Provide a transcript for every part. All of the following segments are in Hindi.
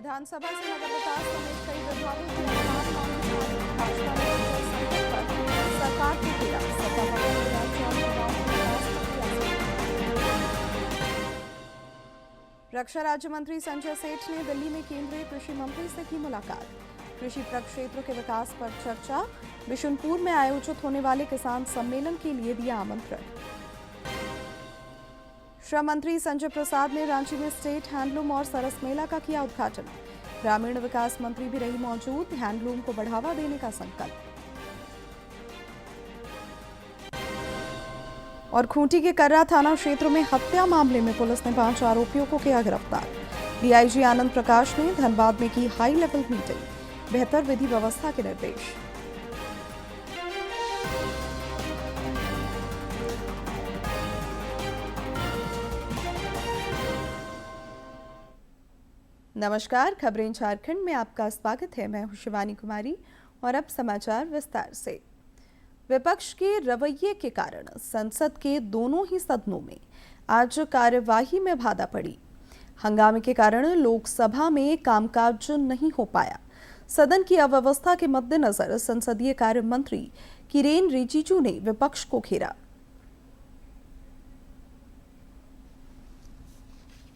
विधानसभा से नगर विकास समेत कई विभागों की अनुदान मांगी भाजपा ने संकट पर सरकार को घेरा। सत्ता पक्ष ने राज्य और युवाओं के विकास पर किया। रक्षा राज्य मंत्री संजय सेठ ने दिल्ली में केंद्रीय कृषि मंत्री से की मुलाकात। कृषि प्रक्षेत्र के विकास पर चर्चा। बिशुनपुर में आयोजित होने वाले किसान सम्मेलन के लिए दिया आमंत्रण। श्रम मंत्री संजय प्रसाद ने रांची में स्टेट हैंडलूम और सरस मेला का किया उद्घाटन। ग्रामीण विकास मंत्री भी रही मौजूद। हैंडलूम को बढ़ावा देने का संकल्प। और खूंटी के कर्रा थाना क्षेत्र में हत्या मामले में पुलिस ने 5 आरोपियों को किया गिरफ्तार। डीआईजी आनंद प्रकाश ने धनबाद में की हाई लेवल मीटिंग। बेहतर विधि व्यवस्था के निर्देश। नमस्कार, खबरें झारखंड में आपका स्वागत है। मैं हूं शिवानी कुमारी और अब समाचार विस्तार से। विपक्ष के रवैये के कारण संसद के दोनों ही सदनों में आज कार्यवाही में बाधा पड़ी। हंगामे के कारण लोकसभा में कामकाज नहीं हो पाया। सदन की अव्यवस्था के मद्देनजर संसदीय कार्य मंत्री किरेन रिजिजू ने विपक्ष को घेरा।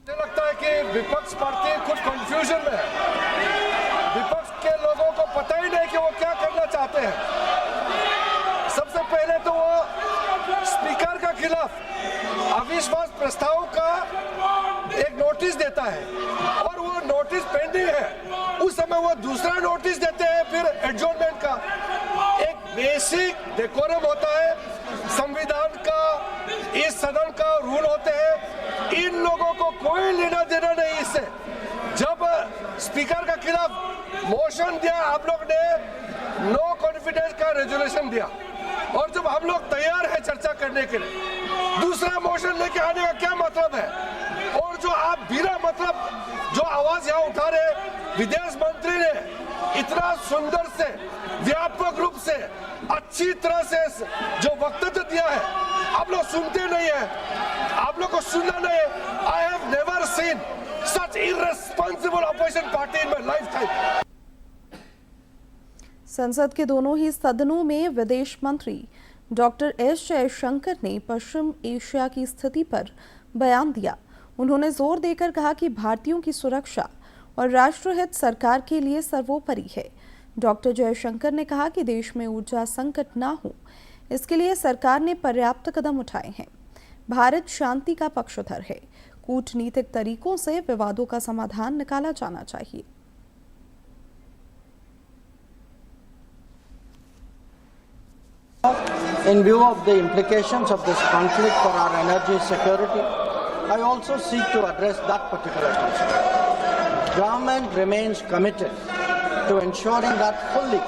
मुझे लगता है कि विपक्ष पार्टी कुछ कंफ्यूजन में है। विपक्ष के लोगों को पता ही नहीं कि वो क्या करना चाहते हैं। सबसे पहले तो वो स्पीकर के खिलाफ अविश्वास प्रस्ताव का एक नोटिस देता है और वो नोटिस पेंडिंग है। उस समय वो दूसरा नोटिस देते हैं फिर एडजॉर्नमेंट का। एक बेसिक डेकोरम होता है, संविधान का, इस सदन का रूल होते हैं। इन लोगों को कोई लेना देना नहीं इससे। जब स्पीकर के खिलाफ मोशन दिया, आप लोग ने नो कॉन्फिडेंस का रेजोल्यूशन दिया और जब हम लोग तैयार हैं चर्चा करने के लिए, दूसरा मोशन लेके आने का क्या मतलब है? और जो आप बिना मतलब जो आवाज यहाँ उठा रहे, विदेश मंत्री ने इतना सुंदर से व्यापक रूप से अच्छी तरह से जो वक्तव्य दिया है, आप लोग सुनते नहीं है। आप लोग को सुनना नहीं है। I have never seen such irresponsible opposition party in my lifetime. संसद के दोनों ही सदनों में विदेश मंत्री डॉक्टर एस जयशंकर ने पश्चिम एशिया की स्थिति पर बयान दिया। उन्होंने जोर देकर कहा कि भारतीयों की सुरक्षा और राष्ट्रहित सरकार के लिए सर्वोपरि है। डॉक्टर जयशंकर ने कहा कि देश में ऊर्जा संकट ना हो, इसके लिए सरकार ने पर्याप्त कदम उठाए हैं। भारत शांति का पक्षधर है। कूटनीतिक तरीकों से विवादों का समाधान निकाला जाना चाहिए। In view of the implications of this conflict for our energy security, I also seek to address that particular concern. Government remains committed to ensuring that fully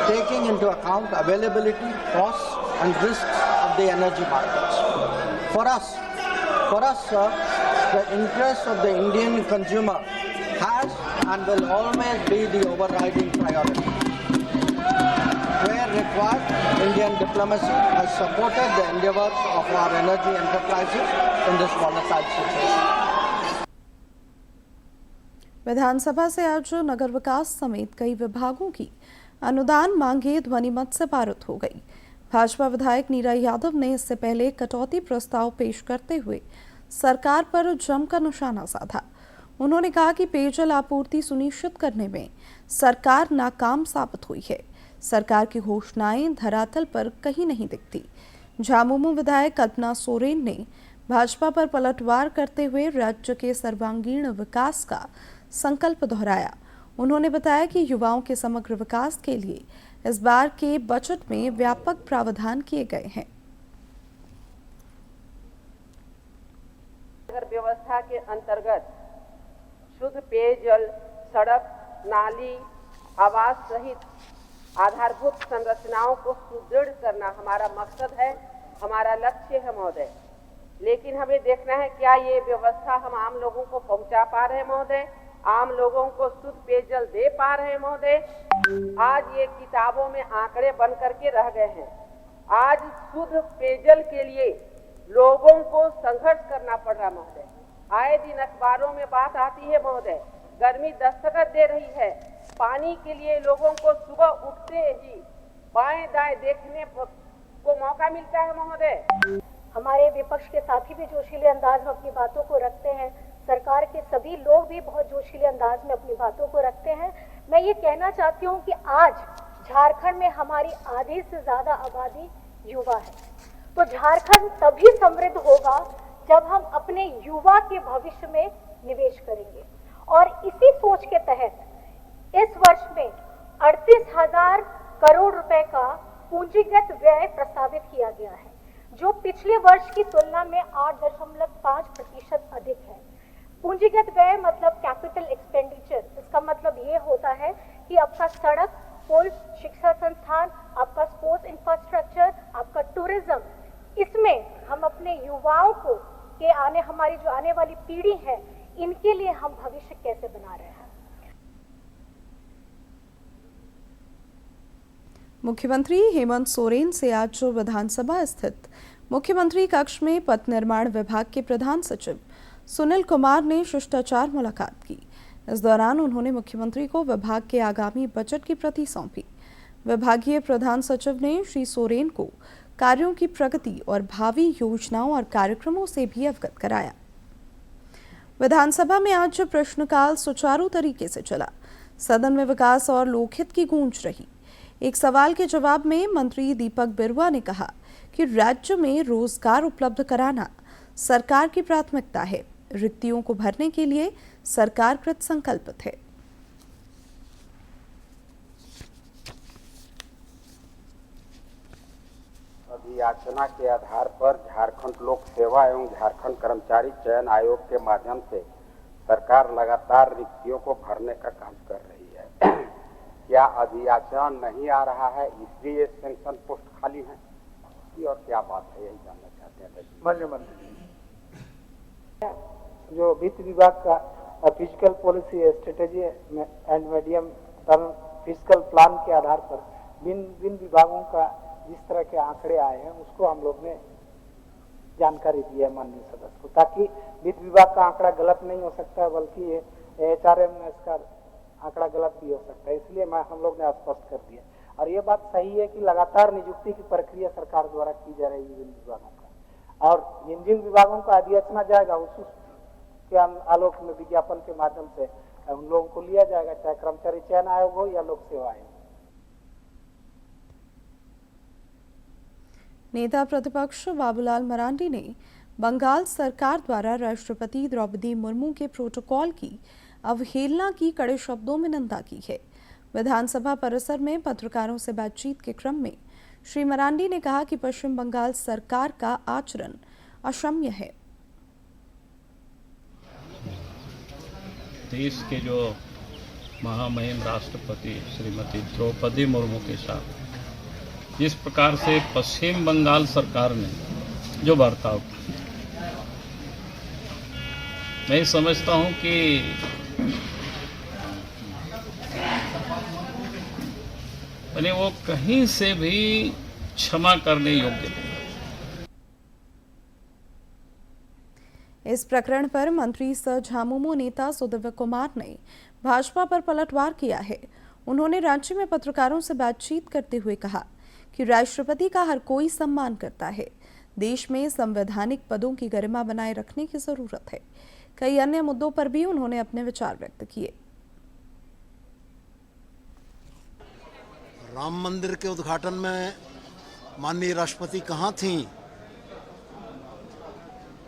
taking into account availability, costs and risks of the energy markets. For us, sir, the interest of the Indian consumer has and will always be the overriding priority. Where required, Indian diplomacy has supported the endeavors of our energy enterprises in this volatile situation. विधानसभा से आज नगर विकास समेत कई विभागों की अनुदान मांगे ध्वनिमत से पारित हो गई। भाजपा विधायक नीरा यादव ने इससे पहले कटौती प्रस्ताव पेश करते हुए सरकार पर जमकर निशाना साधा। उन्होंने कहा कि पेयजल आपूर्ति सुनिश्चित करने में सरकार नाकाम साबित हुई है। सरकार की घोषणाएं धरातल पर कहीं नहीं दिखती। झामुमो विधायक कल्पना सोरेन ने भाजपा पर पलटवार करते हुए राज्य के सर्वांगीण विकास का संकल्प दोहराया। उन्होंने बताया कि युवाओं के समग्र विकास के लिए इस बार के बजट में व्यापक प्रावधान किए गए हैं। नगर व्यवस्था के अंतर्गत शुद्ध पेयजल, सड़क, नाली, आवास सहित आधारभूत संरचनाओं को सुदृढ़ करना हमारा मकसद है, हमारा लक्ष्य है महोदय। लेकिन हमें देखना है क्या ये व्यवस्था हम आम लोगों को पहुंचा पा रहे हैं महोदय, आम लोगों को शुद्ध पेयजल दे पा रहे हैं महोदय। आज ये किताबों में आंकड़े बन करके रह गए हैं। आज शुद्ध पेयजल के लिए लोगों को संघर्ष करना पड़ रहा है महोदय। आए दिन अखबारों में बात आती है महोदय, गर्मी दस्तक दे रही है। पानी के लिए लोगों को सुबह उठते ही बाएं दाएं देखने को मौका मिलता है। महोदय, हमारे विपक्ष के साथी भी जोशीले अंदाज में अपनी बातों को रखते हैं, सरकार के सभी लोग भी बहुत जोशीले अंदाज में अपनी बातों को रखते हैं। मैं ये कहना चाहती हूँ कि आज झारखंड में हमारी आधी से ज्यादा आबादी युवा है, तो झारखंड तभी समृद्ध होगा जब हम अपने युवा के भविष्य में निवेश करेंगे। और इसी सोच के तहत इस वर्ष में 38,000 करोड़ रुपए का पूंजीगत व्यय प्रस्तावित किया गया है, जो पिछले वर्ष की तुलना में 8.5% अधिक है। पूंजीगत व्यय मतलब कैपिटल एक्सपेंडिचर। इसका मतलब ये होता है कि आपका सड़क, पुल, शिक्षा संस्थान, आपका स्पोर्ट्स इंफ्रास्ट्रक्चर, आपका टूरिज्म, इसमें हम अपने युवाओं को हमारी जो आने वाली पीढ़ी है, इनके लिए हम भविष्य कैसे बना रहे हैं। मुख्यमंत्री हेमंत सोरेन से आज विधानसभा स्थित मुख्यमंत्री कक्ष में पथ निर्माण विभाग के प्रधान सचिव सुनील कुमार ने शिष्टाचार मुलाकात की। इस दौरान उन्होंने मुख्यमंत्री को विभाग के आगामी बजट की प्रति सौंपी। विभागीय प्रधान सचिव ने श्री सोरेन को कार्यों की प्रगति और भावी योजनाओं और कार्यक्रमों से भी अवगत कराया। विधानसभा में आज प्रश्नकाल सुचारू तरीके से चला। सदन में विकास और लोकहित की गूंज रही। एक सवाल के जवाब में मंत्री दीपक बिरुआ ने कहा कि राज्य में रोजगार उपलब्ध कराना सरकार की प्राथमिकता है। रिक्तियों को भरने के लिए सरकार कृत संकल्पित है। याचना के आधार पर झारखंड लोक सेवा एवं झारखंड कर्मचारी चयन आयोग के माध्यम से सरकार लगातार रिक्तियों को भरने का काम कर रही है। क्या अभियाचना नहीं आ रहा है इसलिए सेंक्शन पोस्ट खाली है और क्या बात है, यही जानना चाहते हैं। माननीय मंत्री, जो वित्त विभाग का physical policy strategy and medium term physical plan के आधार पर विभिन्न विभागों का जिस तरह के आंकड़े आए हैं उसको हम लोग ने जानकारी दी है माननीय सदस्य को, ताकि वित्त विभाग का आंकड़ा गलत नहीं हो सकता बल्कि HRMS का आंकड़ा गलत भी हो सकता है। इसलिए हम लोग ने स्पष्ट कर दिया। और ये बात सही है कि लगातार नियुक्ति की प्रक्रिया सरकार द्वारा की जा रही है विभिन्न विभागों का, और जिन जिन विभागों का अधियाचना जाएगा उसके आलोक में विज्ञापन के माध्यम से उन लोगों को लिया जाएगा, चाहे कर्मचारी चयन आयोग हो या लोक सेवा आयोग। नेता प्रतिपक्ष बाबूलाल मरांडी ने बंगाल सरकार द्वारा राष्ट्रपति द्रौपदी मुर्मू के प्रोटोकॉल की अवहेलना की कड़े शब्दों में निंदा की है। विधानसभा परिसर में पत्रकारों से बातचीत के क्रम में श्री मरांडी ने कहा कि पश्चिम बंगाल सरकार का आचरण अक्षम्य है। देश के जो महामहिम राष्ट्रपति श्रीमती द्रौपदी मुर्मू के साथ जिस प्रकार से पश्चिम बंगाल सरकार ने जो बर्ताव किया, मैं समझता हूं कि वो कहीं से भी क्षमा करने योग्य नहीं। इस प्रकरण पर मंत्री सह झामुमो नेता सुदिव्य कुमार ने भाजपा पर पलटवार किया है। उन्होंने रांची में पत्रकारों से बातचीत करते हुए कहा कि राष्ट्रपति का हर कोई सम्मान करता है। देश में संवैधानिक पदों की गरिमा बनाए रखने की जरूरत है। कई अन्य मुद्दों पर भी उन्होंने अपने विचार व्यक्त किए। राम मंदिर के उद्घाटन में माननीय राष्ट्रपति कहाँ थीं?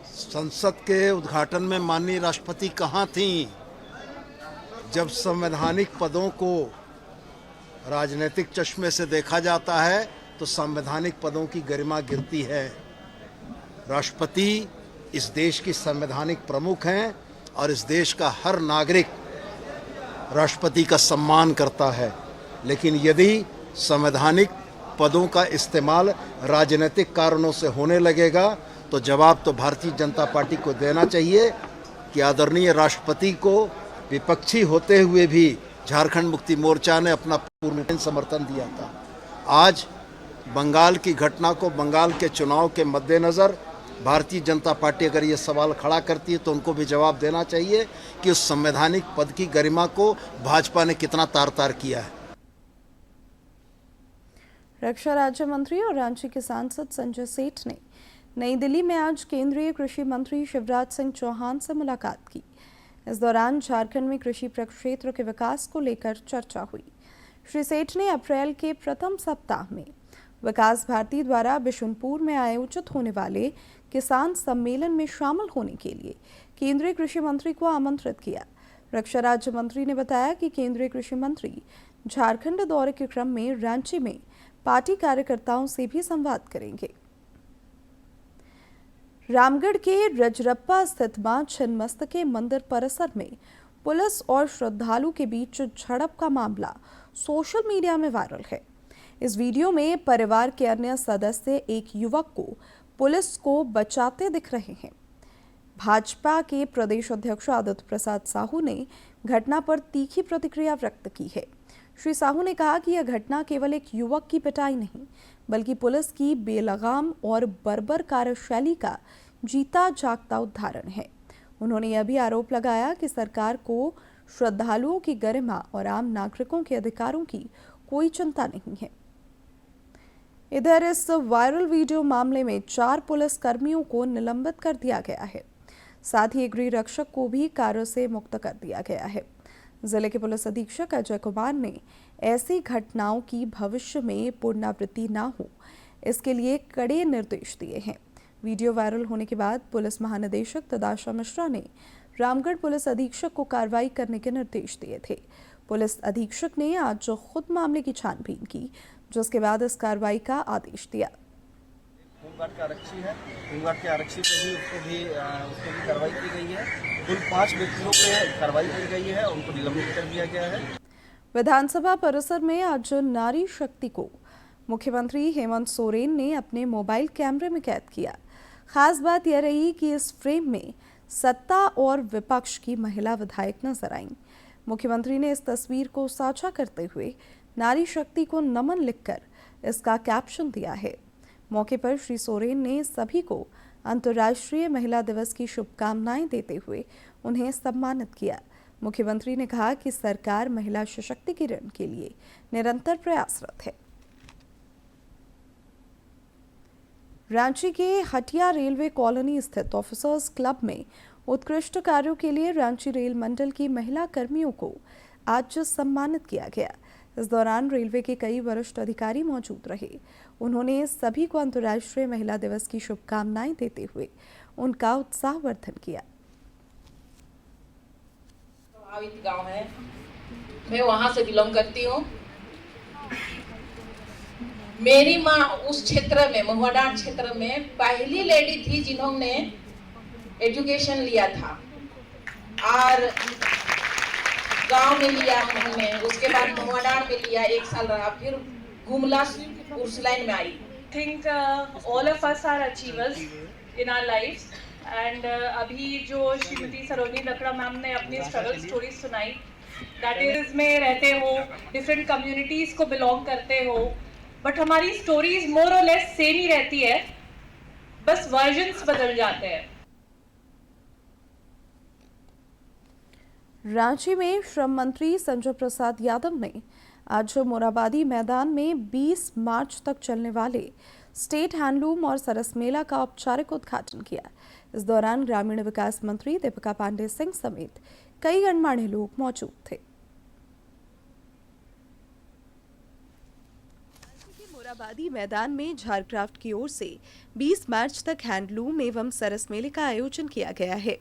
संसद के उद्घाटन में माननीय राष्ट्रपति कहाँ थीं? जब संवैधानिक पदों को राजनीतिक चश्मे से देखा जाता है तो संवैधानिक पदों की गरिमा गिरती है। राष्ट्रपति इस देश की संवैधानिक प्रमुख हैं और इस देश का हर नागरिक राष्ट्रपति का सम्मान करता है। लेकिन यदि संवैधानिक पदों का इस्तेमाल राजनीतिक कारणों से होने लगेगा तो जवाब तो भारतीय जनता पार्टी को देना चाहिए कि आदरणीय राष्ट्रपति को विपक्षी होते हुए भी झारखंड मुक्ति मोर्चा ने अपना पूर्ण समर्थन दिया था। आज बंगाल की घटना को, बंगाल के चुनाव के मद्देनज़र भारतीय जनता पार्टी अगर ये सवाल खड़ा करती है तो उनको भी जवाब देना चाहिए कि उस संवैधानिक पद की गरिमा को भाजपा ने कितना तार-तार किया है। रक्षा राज्य मंत्री और रांची के सांसद संजय सेठ ने नई दिल्ली में आज केंद्रीय कृषि मंत्री शिवराज सिंह चौहान से मुलाकात की। इस दौरान झारखंड में कृषि प्रक्षेत्र के विकास को लेकर चर्चा हुई। श्री सेठ ने अप्रैल के प्रथम सप्ताह में विकास भारती द्वारा बिशुनपुर में आयोजित होने वाले किसान सम्मेलन में शामिल होने के लिए केंद्रीय कृषि मंत्री को आमंत्रित किया। रक्षा राज्य मंत्री ने बताया कि केंद्रीय कृषि मंत्री झारखंड दौरे के क्रम में रांची में पार्टी कार्यकर्ताओं से भी संवाद करेंगे। रामगढ़ के रजरप्पा स्थित मां छिन्नमस्तिके मंदिर परिसर में पुलिस और श्रद्धालु के बीच झड़प का मामला सोशल मीडिया में वायरल है। इस वीडियो में परिवार के अन्य सदस्य एक युवक को पुलिस को बचाते दिख रहे हैं। भाजपा के प्रदेश अध्यक्ष आदित्य प्रसाद साहू ने घटना पर तीखी प्रतिक्रिया व्यक्त की है। श्री साहू ने कहा कि यह घटना केवल एक युवक की पिटाई नहीं, बल्कि पुलिस की बेलगाम और बर्बर कार्यशैली का जीता जागता उदाहरण है। उन्होंने यह भी आरोप लगाया कि सरकार को श्रद्धालुओं की गरिमा और आम नागरिकों के अधिकारों की कोई चिंता नहीं है। इधर इस वायरल वीडियो मामले में 4 पुलिस कर्मियों को निलंबित कर दिया गया है। साथ ही गृह रक्षक को भी कार्य से मुक्त कर दिया गया है। जिले के पुलिस अधीक्षक अजय कुमार ने ऐसी घटनाओं की भविष्य में पुनरावृत्ति न हो, इसके लिए कड़े निर्देश दिए हैं। वीडियो वायरल होने के बाद पुलिस महानिदेशक तदाशा मिश्रा ने रामगढ़ पुलिस अधीक्षक को कार्रवाई करने के निर्देश दिए थे। पुलिस अधीक्षक ने आज खुद मामले की छानबीन की, जिसके बाद इस कार्रवाई का आदेश दिया। होमगार्ड के आरक्षी है, होमगार्ड के आरक्षी पे भी उसको भी कार्रवाई की गई है। कुल 5 व्यक्तियों पे कार्रवाई की गई है, उनको निलंबित कर दिया गया है। विधानसभा परिसर में आज नारी शक्ति को मुख्यमंत्री हेमंत सोरेन ने अपने मोबाइल कैमरे में कैद किया। खास बात यह रही कि इस फ्रेम में सत्ता और विपक्ष की महिला विधायक नजर आईं। मुख्यमंत्री ने इस तस्वीर को साझा करते हुए नारी शक्ति को नमन लिखकर इसका कैप्शन दिया है। मौके पर श्री सोरेन ने सभी को अंतर्राष्ट्रीय महिला दिवस की शुभकामनाएं देते हुए उन्हें सम्मानित किया। मुख्यमंत्री ने कहा कि सरकार महिला सशक्तिकरण के लिए निरंतर प्रयासरत है। रांची के हटिया रेलवे कॉलोनी स्थित ऑफिसर्स क्लब में उत्कृष्ट कार्यों के लिए रांची रेल मंडल की महिला कर्मियों को आज सम्मानित किया गया। इस दौरान रेलवे के कई वरिष्ठ अधिकारी मौजूद रहे। उन्होंने सभी को अंतर्राष्ट्रीय महिला दिवस की शुभकामनाएं देते हुए उनका उत्साहवर्धन किया। प्रभावित गांव है, मैं वहां से बिलोंग करती हूँ। मेरी माँ उस क्षेत्र में, महुआडांड क्षेत्र में पहली लेडी थी जिन्होंने एजुकेशन लिया था और गांव में लिया उन्होंने, उसके बाद महुआडांड में लिया, 1 साल रहा, फिर गुमला उस लाइन में आई। Think all of us are achievers in our lives and अभी जो श्रीमती सरोनी लकड़ा मैम ने अपनी स्ट्रगल स्टोरी सुनाई, दैट इज में रहते हो, डिफरेंट कम्युनिटीज को बिलोंग करते हो, बट हमारी स्टोरीज मोर और लेस सेम ही रहती है, बस वर्जन्स बदल जाते हैं। रांची में श्रम मंत्री संजय प्रसाद यादव ने आज मोराबादी मैदान में 20 मार्च तक चलने वाले स्टेट हैंडलूम और सरस मेला का औपचारिक उद्घाटन किया। इस दौरान ग्रामीण विकास मंत्री दीपिका पांडे सिंह समेत कई गणमान्य लोग मौजूद थे। मोराबादी मैदान में झारक्राफ्ट की ओर से 20 मार्च तक हैंडलूम एवं सरस मेले का आयोजन किया गया है।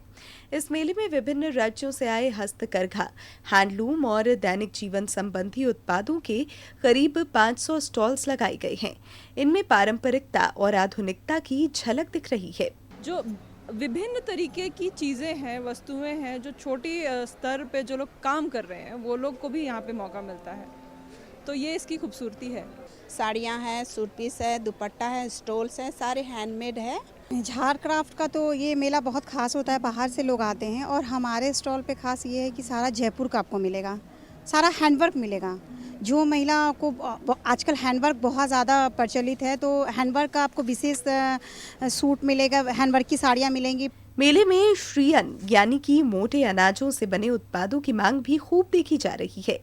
इस मेले में विभिन्न राज्यों से आए हस्तकरघा, हैंडलूम और दैनिक जीवन संबंधी उत्पादों के करीब 500 स्टॉल्स लगाए गए हैं। इनमें पारंपरिकता और आधुनिकता की झलक दिख रही है। जो विभिन्न तरीके की चीज़ें हैं, वस्तुएं हैं, जो छोटी स्तर पे जो लोग काम कर रहे हैं वो लोग को भी यहाँ पे मौका मिलता है, तो ये इसकी खूबसूरती है। साड़ियाँ हैं, सूट पीस है, दुपट्टा है, स्टॉल्स हैं, सारे हैंडमेड है। झारक्राफ्ट का तो ये मेला बहुत खास होता है, बाहर से लोग आते हैं और हमारे स्टॉल पे खास ये है कि सारा जयपुर का आपको मिलेगा, सारा हैंडवर्क मिलेगा। जो महिला को आजकल हैंडवर्क बहुत ज़्यादा प्रचलित है, तो हैंडवर्क का आपको विशेष सूट मिलेगा, हैंडवर्क की साड़ियाँ मिलेंगी। मेले में श्रीअन्न यानी कि मोटे अनाजों से बने उत्पादों की मांग भी खूब देखी जा रही है।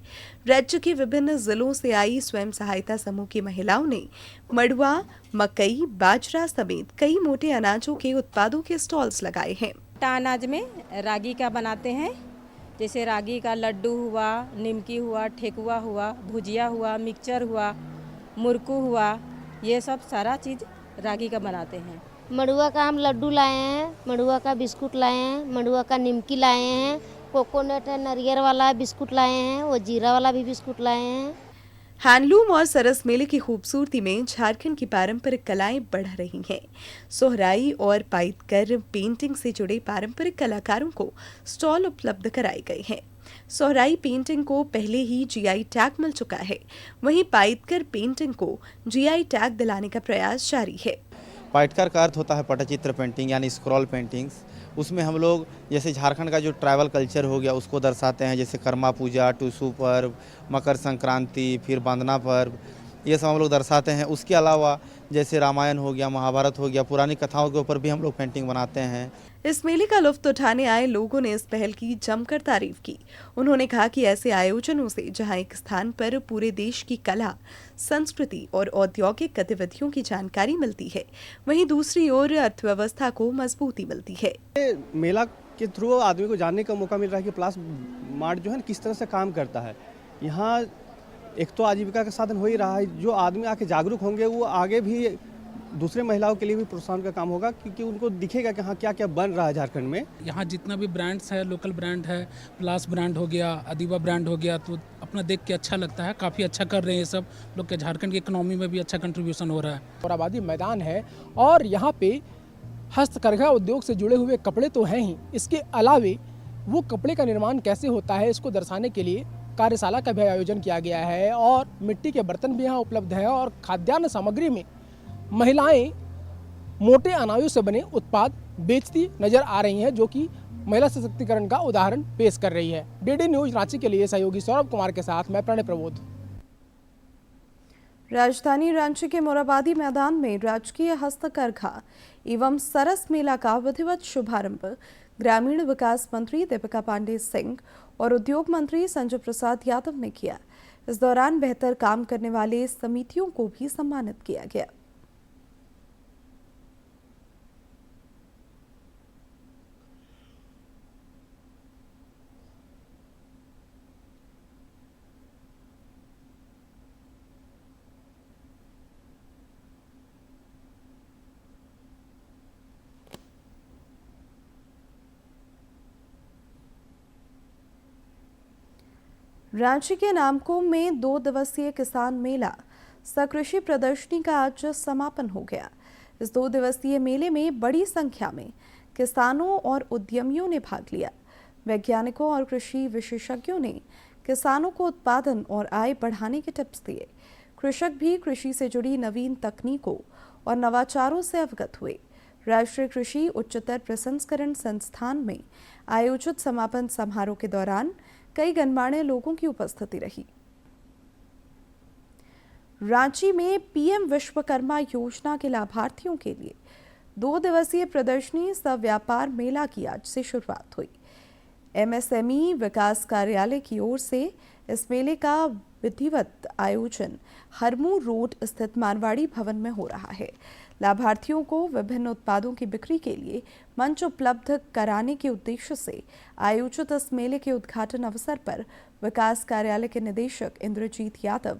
राज्य के विभिन्न जिलों से आई स्वयं सहायता समूह की महिलाओं ने मड़ुआ, मकई, बाजरा समेत कई मोटे अनाजों के उत्पादों के स्टॉल्स लगाए हैं। अनाज में रागी का बनाते हैं, जैसे रागी का लड्डू हुआ, निमकी हुआ, ठेकुआ हुआ, भुजिया हुआ, मिक्सचर हुआ, मुरकू हुआ, ये सब सारा चीज़ रागी का बनाते हैं। मड़ुआ का हम लड्डू लाए हैं, मड़ुआ का बिस्कुट लाए हैं, मड़ुआ का निमकी लाए हैं, कोकोनट है नारियल वाला बिस्कुट लाए हैं, वो जीरा वाला भी बिस्कुट लाए हैं। हैंडलूम और सरस मेले की खूबसूरती में झारखंड की पारंपरिक कलाएं बढ़ रही हैं। सोहराई और पाइटकर पेंटिंग से जुड़े पारंपरिक कलाकारों को स्टॉल उपलब्ध कराए गए हैं। सोहराई पेंटिंग को पहले ही जीआई टैग मिल चुका है, वहीं पाइटकर पेंटिंग को जीआई टैग दिलाने का प्रयास जारी है। पाइटकर का अर्थ होता है पटचित्र पेंटिंग यानी स्क्रॉल पेंटिंग्स। उसमें हम लोग जैसे झारखंड का जो ट्राइबल कल्चर हो गया उसको दर्शाते हैं, जैसे कर्मा पूजा, टूसू पर्व, मकर संक्रांति, फिर बांधना पर्व, ये सब हम लोग दर्शाते हैं। उसके अलावा जैसे रामायण हो गया, महाभारत हो गया, पुरानी कथाओं के ऊपर भी हम लोग पेंटिंग बनाते हैं। इस मेले का लुत्फ उठाने आए लोगों ने इस पहल की जमकर तारीफ की। उन्होंने कहा कि ऐसे आयोजनों से जहां एक स्थान पर पूरे देश की कला, संस्कृति और औद्योगिक गतिविधियों की जानकारी मिलती है, वहीं दूसरी ओर अर्थव्यवस्था को मजबूती मिलती है। मेला के थ्रू आदमी को जानने का मौका मिल रहा है कि प्लास मार्ट जो है किस तरह से काम करता है। यहाँ एक तो आजीविका का साधन हो ही रहा है, जो आदमी आके जागरूक होंगे वो आगे भी दूसरे महिलाओं के लिए भी प्रोत्साहन का काम होगा, क्योंकि उनको दिखेगा कि हाँ क्या क्या बन रहा है झारखंड में। यहाँ जितना भी ब्रांड्स है, लोकल ब्रांड है, प्लास ब्रांड हो गया, अदीबा ब्रांड हो गया, तो अपना देख के अच्छा लगता है। काफ़ी अच्छा कर रहे हैं सब लोग के, झारखंड की इकोनॉमी में भी अच्छा कंट्रीब्यूशन हो रहा है। और आबादी मैदान है और यहाँ पे हस्तकरघा उद्योग से जुड़े हुए कपड़े तो हैं ही, इसके अलावे वो कपड़े का निर्माण कैसे होता है इसको दर्शाने के लिए कार्यशाला का भी आयोजन किया गया है और मिट्टी के बर्तन भी यहाँ उपलब्ध हैं और खाद्यान्न सामग्री में महिलाएं मोटे अनाजों से बने उत्पाद बेचती नजर आ रही हैं, जो कि महिला सशक्तिकरण का उदाहरण पेश कर रही है। डीडी न्यूज रांची के लिए सहयोगी सौरभ कुमार के साथ मैं प्रणय प्रबोध। राजधानी रांची के मोराबादी मैदान में राजकीय हस्तकरघा एवं सरस मेला का विधिवत शुभारंभ ग्रामीण विकास मंत्री दीपिका पांडे सिंह और उद्योग मंत्री संजय प्रसाद यादव ने किया। इस दौरान बेहतर काम करने वाले समितियों को भी सम्मानित किया गया। रांची के नामकुम में 2 दिवसीय किसान मेला सकृषि प्रदर्शनी का आज समापन हो गया। इस 2 दिवसीय मेले में बड़ी संख्या में किसानों और उद्यमियों ने भाग लिया। वैज्ञानिकों और कृषि विशेषज्ञों ने किसानों को उत्पादन और आय बढ़ाने के टिप्स दिए। कृषक भी कृषि से जुड़ी नवीन तकनीकों और नवाचारों से अवगत हुए। राष्ट्रीय कृषि उच्चतर प्रसंस्करण संस्थान में आयोजित समापन समारोह के दौरान कई गणमान्य लोगों की उपस्थिति रही। रांची में पीएम विश्वकर्मा योजना के लाभार्थियों के लिए 2 दिवसीय प्रदर्शनी सह व्यापार मेला की आज से शुरुआत हुई। एमएसएमई विकास कार्यालय की ओर से इस मेले का विधिवत आयोजन हरमू रोड स्थित मारवाड़ी भवन में हो रहा है। लाभार्थियों को विभिन्न उत्पादों की बिक्री के लिए मंच उपलब्ध कराने के उद्देश्य से आयोजित इस मेले के उद्घाटन अवसर पर विकास कार्यालय के निदेशक इंद्रजीत यादव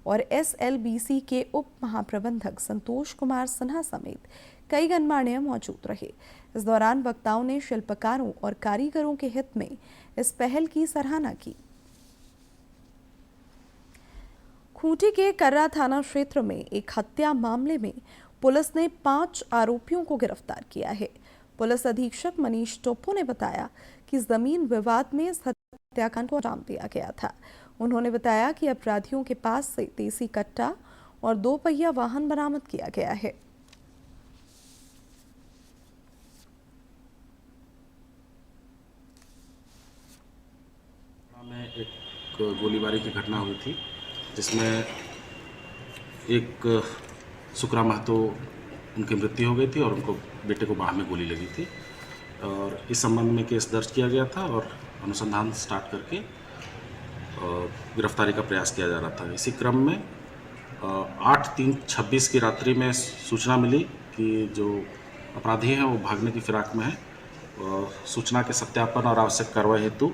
और एसएलबीसी के उप महाप्रबंधक संतोष कुमार सिन्हा समेत कई गणमान्य मौजूद रहे। इस दौरान वक्ताओं ने शिल्पकारों और कारीगरों के हित में इस पहल की सराहना की। खूंटी के कर्रा थाना क्षेत्र में एक हत्या मामले में पुलिस ने 5 आरोपियों को गिरफ्तार किया है। पुलिस अधीक्षक मनीष टोप्पो ने बताया कि जमीन विवाद में इस हत्याकांड को अंजाम दिया गया था। उन्होंने बताया कि अपराधियों के पास से देसी कट्टा और 2 पहिया वाहन बरामद किया गया है। में एक गोलीबारी की घटना हुई थी इसमें एक सुकरा महतो उनकी मृत्यु हो गई थी और उनको बेटे को बाह में गोली लगी थी और इस संबंध में केस दर्ज किया गया था और अनुसंधान स्टार्ट करके गिरफ्तारी का प्रयास किया जा रहा था। इसी क्रम में 8/3/26 की रात्रि में सूचना मिली कि जो अपराधी हैं वो भागने की फिराक में है। सूचना के सत्यापन और आवश्यक कार्रवाई हेतु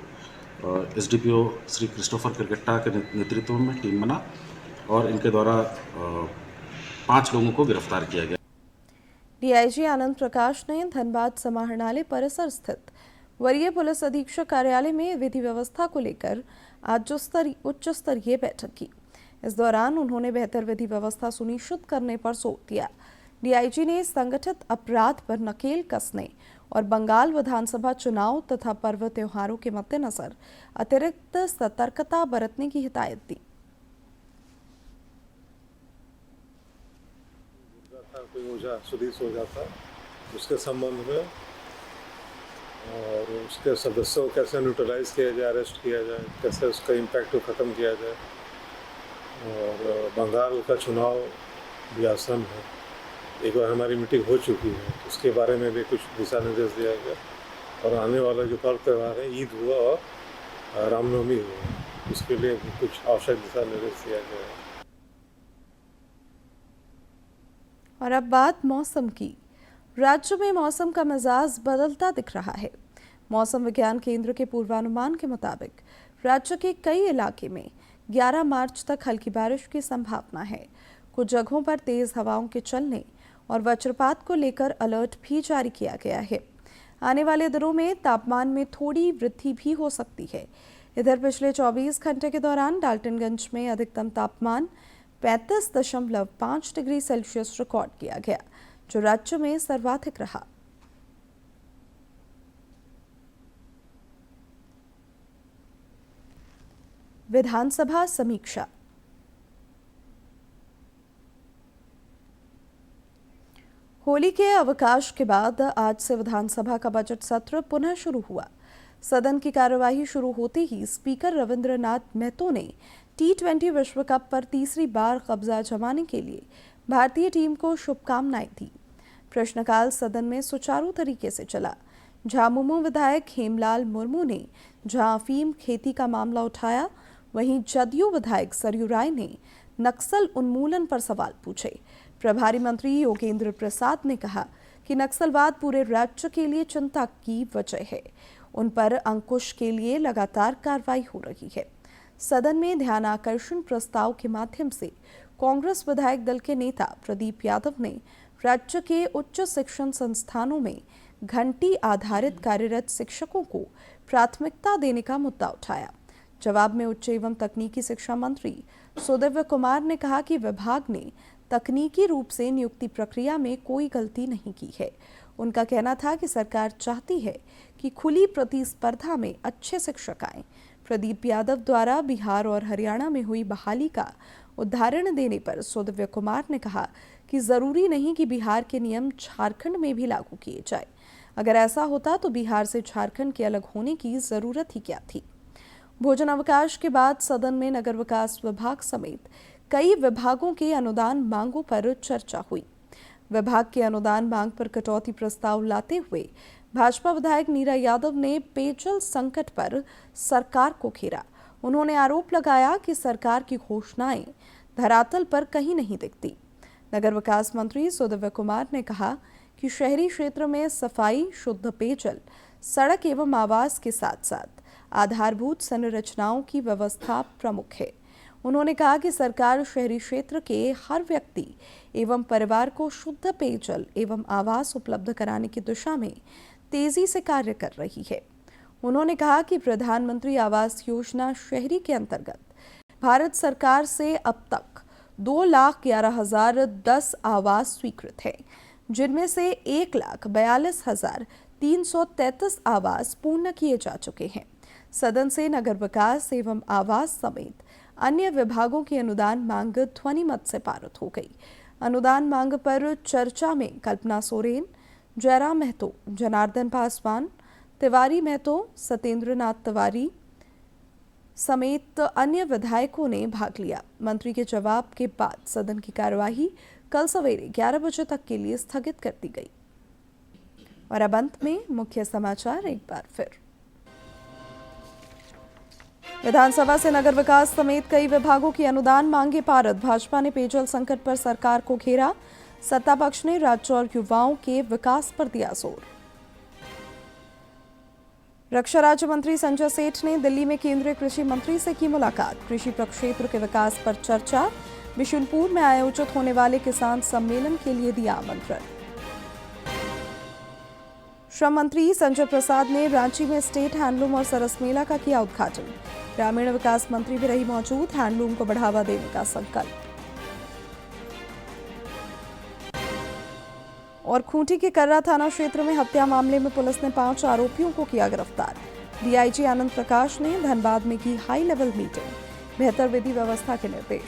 एसडीपीओ श्री क्रिस्टोफर क्रिकेटा के नेतृत्व में टीम बना और इनके द्वारा 5 लोगों को गिरफ्तार किया गया। डीआईजी आनंद प्रकाश ने धनबाद समाहरणालय परिसर स्थित वरीय पुलिस अधीक्षक कार्यालय में विधि व्यवस्था को लेकर आज उच्च स्तरीय बैठक की। इस दौरान उन्होंने बेहतर विधि व्यवस्था सुनिश्चित करने पर जोर दिया। डीआईजी ने संगठित अपराध पर नकेल कसने और बंगाल विधानसभा चुनाव तथा पर्व त्योहारों के मद्देनजर अतिरिक्त सतर्कता बरतने की हिदायत दी। सुधीश हो जाता उसके संबंध में और उसके सदस्यों को कैसे न्यूट्रलाइज किया जाए, अरेस्ट किया जाए, कैसे उसका इम्पैक्ट को ख़त्म किया जाए और बंगाल का चुनाव भी आसान है। एक बार हमारी मीटिंग हो चुकी है, उसके बारे में भी कुछ दिशा निर्देश दिया गया और आने वाला जो पर्व त्यौहार है, ईद हुआ और रामनवमी हुआ, उसके लिए भी कुछ आवश्यक दिशा निर्देश दिया गया है। और अब बात मौसम की। राज्य में मौसम का मिजाज बदलता दिख रहा है। मौसम विज्ञान केंद्र के पूर्वानुमान के मुताबिक राज्य के कई इलाके में 11 मार्च तक हल्की बारिश की संभावना है। कुछ जगहों पर तेज हवाओं के चलने और वज्रपात को लेकर अलर्ट भी जारी किया गया है। आने वाले दिनों में तापमान में थोड़ी वृद्धि भी हो सकती है। इधर पिछले 24 घंटे के दौरान डाल्टनगंज में अधिकतम तापमान 35.5 डिग्री सेल्सियस रिकॉर्ड किया गया, जो राज्य में सर्वाधिक रहा। विधानसभा समीक्षा। होली के अवकाश के बाद आज से विधानसभा का बजट सत्र पुनः शुरू हुआ। सदन की कार्यवाही शुरू होते ही स्पीकर रविंद्रनाथ महतो ने T20 विश्व कप पर तीसरी बार कब्जा जमाने के लिए भारतीय टीम को शुभकामनाएं दी। प्रश्नकाल सदन में सुचारू तरीके से चला। झामुमो विधायक हेमलाल मुर्मू ने जहां अफीम खेती का मामला उठाया, वहीं जदयू विधायक सरयू राय ने नक्सल उन्मूलन पर सवाल पूछे। प्रभारी मंत्री योगेंद्र प्रसाद ने कहा कि नक्सलवाद पूरे राज्य के लिए चिंता की वजह है। उन पर अंकुश के लिए लगातार कार्रवाई हो रही है। सदन में ध्यानाकर्षण प्रस्ताव के माध्यम से कांग्रेस विधायक दल के नेता प्रदीप यादव ने राज्य के उच्च शिक्षण संस्थानों में घंटी आधारित कार्यरत शिक्षकों को प्राथमिकता देने का मुद्दा उठाया। जवाब में उच्च एवं तकनीकी शिक्षा मंत्री सुदिव्य कुमार ने कहा कि विभाग ने तकनीकी रूप से नियुक्ति प्रक्रिया में कोई गलती नहीं की है। उनका कहना था कि सरकार चाहती है कि खुली प्रतिस्पर्धा में अच्छे शिक्षक आएं। प्रदीप यादव द्वारा बिहार और हरियाणा में हुई बहाली का उदाहरण देने पर सुदिव्य कुमार ने कहा कि जरूरी नहीं कि बिहार के नियम झारखंड में भी लागू किए जाए। अगर ऐसा होता तो बिहार से झारखंड के अलग होने की जरूरत ही क्या थी। भोजन अवकाश के बाद सदन में नगर विकास विभाग समेत कई विभागों के अनुदान मांगों पर चर्चा हुई। विभाग के अनुदान मांग पर कटौती प्रस्ताव लाते हुए भाजपा विधायक नीरा यादव ने पेयजल संकट पर सरकार को घेरा। उन्होंने आरोप लगाया कि सरकार की घोषणाएं धरातल पर कहीं नहीं दिखती। नगर विकास मंत्री सुदिव्य कुमार ने कहा कि शहरी क्षेत्र में सफाई, शुद्ध पेयजल, सड़क एवं आवास के साथ साथ आधारभूत संरचनाओं की व्यवस्था प्रमुख है। उन्होंने कहा कि सरकार शहरी क्षेत्र के हर व्यक्ति एवं परिवार को शुद्ध पेयजल एवं आवास उपलब्ध कराने की दिशा में तेजी से कार्य कर रही है। उन्होंने कहा कि प्रधानमंत्री आवास योजना शहरी के अंतर्गत भारत सरकार से अब तक 2,11,010 आवास स्वीकृत हैं, जिनमें से 1,42,333 आवास पूर्ण किए जा चुके हैं। सदन से नगर विकास एवं आवास समेत अन्य विभागों की अनुदान मांग ध्वनिमत से पारित हो गई। अनुदान मांग पर चर्चा में कल्पना सोरेन, जयराम महतो, जनार्दन पासवान, तिवारी महतो, सत्येंद्र नाथ तिवारी, समेत अन्य विधायकों ने भाग लिया। मंत्री के जवाब के बाद सदन की कार्यवाही कल सवेरे 11 बजे तक के लिए स्थगित कर दी गई। और अब अंत में मुख्य समाचार एक बार फिर। विधानसभा से नगर विकास समेत कई विभागों की अनुदान मांगे पारित। भाजपा ने पेयजल संकट पर सरकार को घेरा। सत्ता पक्ष ने राज्य और युवाओं के विकास पर दिया जोर। रक्षा राज्य मंत्री संजय सेठ ने दिल्ली में केंद्रीय कृषि मंत्री से की मुलाकात। कृषि प्रक्षेत्र के विकास पर चर्चा। बिशुनपुर में आयोजित होने वाले किसान सम्मेलन के लिए दिया आमंत्रण। श्रम मंत्री संजय प्रसाद ने रांची में स्टेट हैंडलूम और सरस मेला का किया उद्घाटन। ग्रामीण विकास मंत्री भी रही मौजूद। हैंडलूम को बढ़ावा देने का संकल्प। और खूंटी के कर्रा थाना क्षेत्र में हत्या मामले में पुलिस ने 5 आरोपियों को किया गिरफ्तार। डीआईजी आनंद प्रकाश ने धनबाद में की हाई लेवल मीटिंग। बेहतर विधि व्यवस्था के निर्देश।